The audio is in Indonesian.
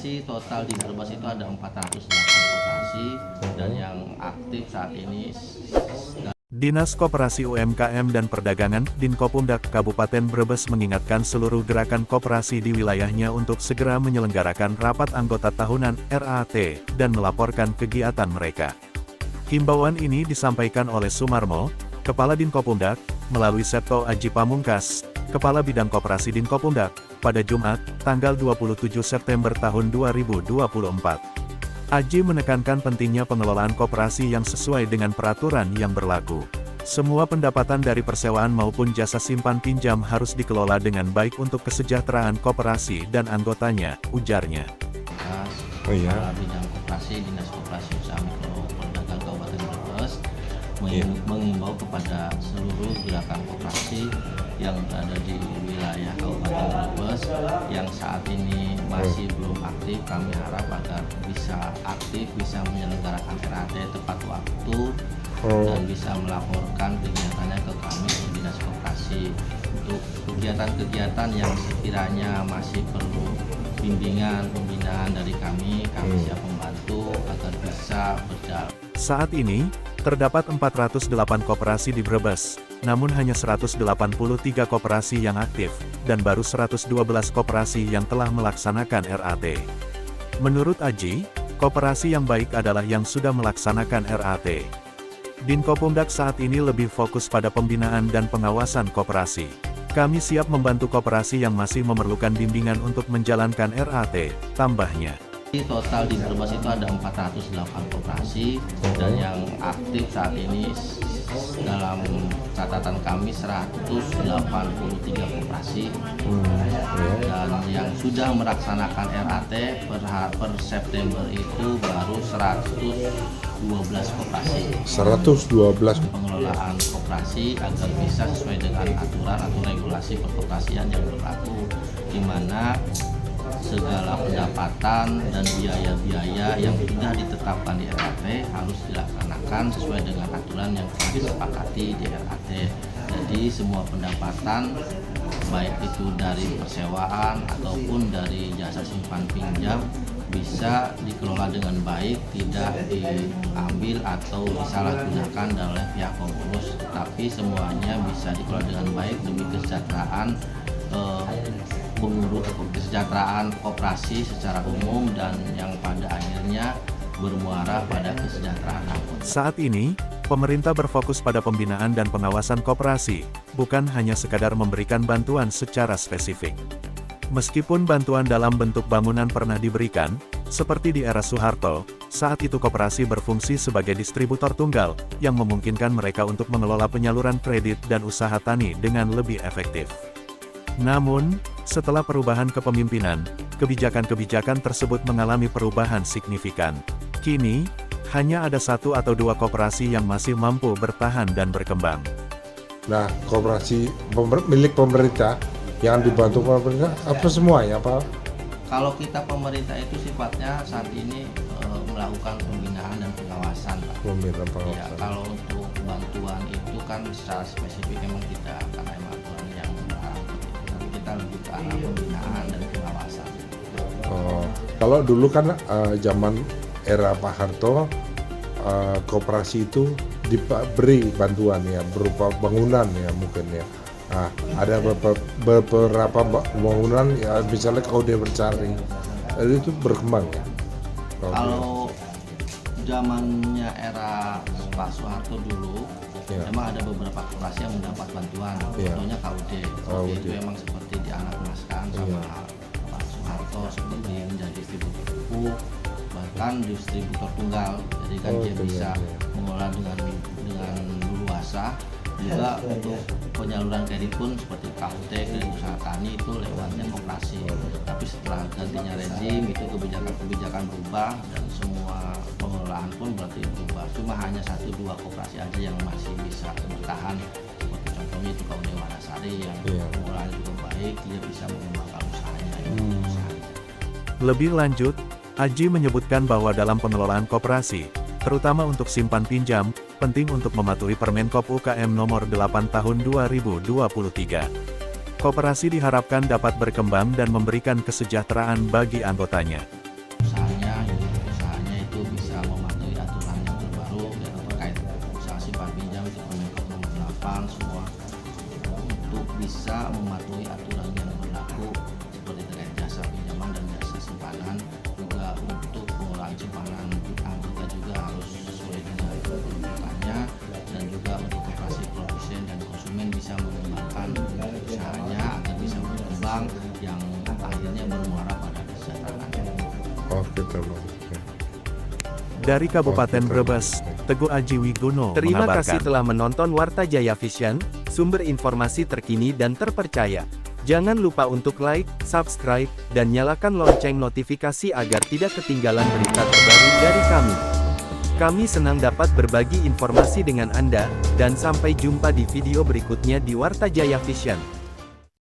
koperasi total di Brebes itu ada 408 koperasi dan yang aktif saat ini. Dinas Koperasi UMKM dan Perdagangan, Dinkopumdak Kabupaten Brebes mengingatkan seluruh gerakan koperasi di wilayahnya untuk segera menyelenggarakan rapat anggota tahunan RAT dan melaporkan kegiatan mereka. Himbauan ini disampaikan oleh Sumarmo, Kepala Dinkopumdak, melalui Septo Aji Pamungkas, Kepala Bidang Koperasi Dinkopumdak, pada Jumat, tanggal 27 September tahun 2024. Aji menekankan pentingnya pengelolaan koperasi yang sesuai dengan peraturan yang berlaku. Semua pendapatan dari persewaan maupun jasa simpan pinjam harus dikelola dengan baik untuk kesejahteraan koperasi dan anggotanya, ujarnya. Kepala Bidang Koperasi Dinas Koperasi Usaha Mikro Pedagang Kabupaten Brebes mengimbau kepada seluruh gerakan koperasi yang berada di wilayah Kabupaten Brebes yang saat ini masih belum aktif. Kami harap agar bisa aktif, bisa menyelenggarakan RAT tepat waktu dan bisa melaporkan kegiatannya ke kami di Dinas Koperasi. Untuk kegiatan-kegiatan yang sekiranya masih perlu bimbingan, pembinaan dari kami siap membantu agar bisa berjalan. Saat ini, terdapat 408 koperasi di Brebes, namun hanya 183 koperasi yang aktif, dan baru 112 koperasi yang telah melaksanakan RAT. Menurut Aji, koperasi yang baik adalah yang sudah melaksanakan RAT. Dinkopumdak saat ini lebih fokus pada pembinaan dan pengawasan koperasi. Kami siap membantu koperasi yang masih memerlukan bimbingan untuk menjalankan RAT, tambahnya. Total di Brebes itu ada 408 koperasi dan yang aktif saat ini dalam catatan kami 183 koperasi dan yang sudah melaksanakan RAT per September itu baru 112 koperasi. 112 pengelolaan koperasi agar bisa sesuai dengan aturan atau regulasi perkoperasian yang berlaku, di mana segala pendapatan dan biaya-biaya yang sudah ditetapkan di RAT harus dilaksanakan sesuai dengan aturan yang telah disepakati di RAT. Jadi semua pendapatan baik itu dari persewaan ataupun dari jasa simpan pinjam bisa dikelola dengan baik, tidak diambil atau disalahgunakan oleh pihak pengurus, tapi semuanya bisa dikelola dengan baik demi kesejahteraan pengurus, kesejahteraan koperasi secara umum, dan yang pada akhirnya bermuara pada kesejahteraan anggota. Saat ini, pemerintah berfokus pada pembinaan dan pengawasan koperasi, bukan hanya sekadar memberikan bantuan secara spesifik. Meskipun bantuan dalam bentuk bangunan pernah diberikan, seperti di era Soeharto, saat itu koperasi berfungsi sebagai distributor tunggal, yang memungkinkan mereka untuk mengelola penyaluran kredit dan usaha tani dengan lebih efektif. Namun, setelah perubahan kepemimpinan, kebijakan-kebijakan tersebut mengalami perubahan signifikan. Kini, hanya ada 1 atau 2 koperasi yang masih mampu bertahan dan berkembang. Nah, koperasi milik pemerintah yang dibantu pemerintah apa semua ya Pak? Kalau kita pemerintah itu sifatnya saat ini melakukan pembinaan dan pengawasan, Pak. Pembinaan pengawasan. Ya, kalau untuk bantuan itu kan secara spesifik memang tidak, karena emang aturan yang melarang. Tapi kita lebih ke arah pembinaan dan pengawasan. Kalau dulu kan zaman era Pak Harto, koperasi itu diberi bantuan ya berupa bangunan ya mungkin ya. Nah, ada beberapa bangunan ya misalnya kalau dia bercari itu berkembang ya. Kalau zamannya era Pak Soeharto dulu, memang ada beberapa koperasi yang mendapat bantuan, contohnya KUD. KUD itu memang seperti dianak-emaskan sama Pak Soeharto, seperti menjadi distributor pupuk, bahkan distributor tunggal. Jadi kan dia bisa mengelola dengan leluasa. Juga untuk penyaluran kredit pun seperti KUT, kredit usaha tani itu lewatnya koperasi. Tapi setelah gantinya rezim itu kebijakan berubah dan semua pengelolaan pun berarti berubah. Cuma hanya 1-2 koperasi aja yang masih bisa bertahan. Seperti contohnya itu KUD Wanasari yang pengelolaan juga baik, dia bisa mengembangkan usahanya. Lebih lanjut, Aji menyebutkan bahwa dalam pengelolaan koperasi, terutama untuk simpan pinjam, penting untuk mematuhi Permenkop UKM Nomor 8 Tahun 2023. Koperasi diharapkan dapat berkembang dan memberikan kesejahteraan bagi anggotanya. bank semua untuk bisa mematuhi aturan yang berlaku seperti terkait jasa pinjaman dan jasa simpanan, juga untuk pengelolaan simpanan anggota juga harus sesuai dengan peruntukannya, dan juga untuk koperasi produsen dan konsumen bisa mengembangkan usahanya agar bisa berkembang yang akhirnya bermuara pada kesejahteraan. Oh gitu loh. Dari Kabupaten Brebes, Teguh Aji Wigono Terima mengabarkan. kasih telah menonton Warta Jaya Vision, sumber informasi terkini dan terpercaya. Jangan lupa untuk like, subscribe, dan nyalakan lonceng notifikasi agar tidak ketinggalan berita terbaru dari kami. Kami senang dapat berbagi informasi dengan Anda, dan sampai jumpa di video berikutnya di Warta Jaya Vision.